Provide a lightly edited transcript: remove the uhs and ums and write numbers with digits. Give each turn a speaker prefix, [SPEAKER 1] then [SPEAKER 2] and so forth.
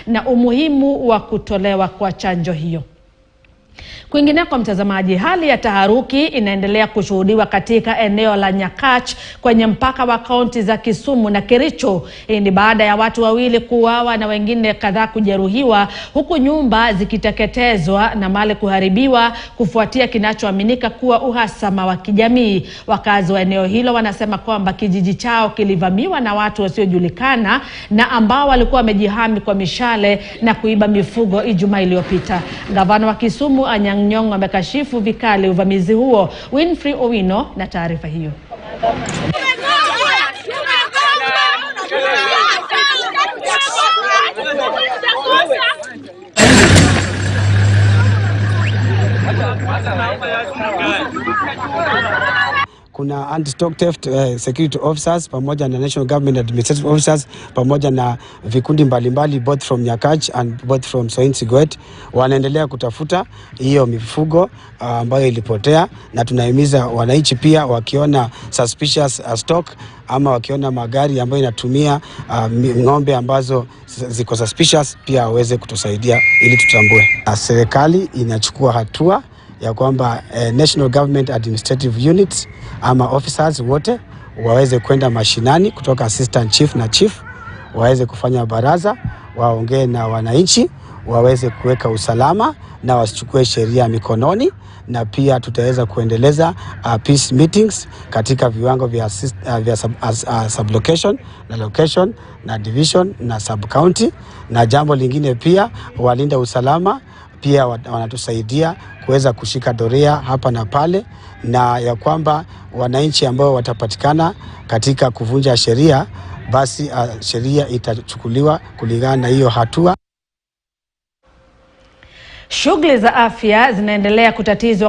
[SPEAKER 1] na umuhimu wa kutolewa kwa chanjo hiyo. Kwingineko mtazamaji, hali ya taharuki inaendelea kushuhudiwa katika eneo la Nyakach kwenye mpaka wa kaunti za Kisumu na Kericho. Hii ni baada ya watu wawili kuuawa na wengine kadhaa kujeruhiwa, huku nyumba zikiteketezwa na mali kuharibiwa kufuatia kinachoaminika kuwa uhasama wa kijamii. Wakazi wa eneo hilo wanasema kwamba kijiji chao kilivamiwa na watu wasiojulikana na ambao walikuwa wamejihami kwa mishale na kuiba mifugo Ijumaa iliyopita. Gavana wa Kisumu Nyong'o amekashifu vikali uvamizi huo. Winfrey Owino na taarifa hiyo.
[SPEAKER 2] Kuna anti-stock theft security officers pamoja na national government administrative officers pamoja na vikundi mbalimbali both from Nyakach and both from Soin-Sigwet wanaendelea kutafuta hiyo mifugo ambayo ilipotea, na tunahimiza wananchi pia wakiona suspicious stock ama wakiona magari ambayo inatumia ng'ombe ambazo ziko suspicious pia waweze kutusaidia ili tutambue. Serikali inachukua hatua ya kwamba national government administrative units ama officers wote waweze kwenda mashinani kutoka assistant chief na chief, waweze kufanya baraza, waongee na wananchi, waweze kuweka usalama na wasichukue sheria mikononi, na pia tutaweza kuendeleza peace meetings katika viwango vya sublocation na location na division na sub county. Na jambo lingine pia walinda usalama pia wanatusaidia kuweza kushika doria hapa na pale, na ya kwamba wananchi ambao watapatikana katika kuvunja sheria basi sheria itachukuliwa kulingana na hiyo hatua.
[SPEAKER 1] Shughuli za afya zinaendelea kutatizwa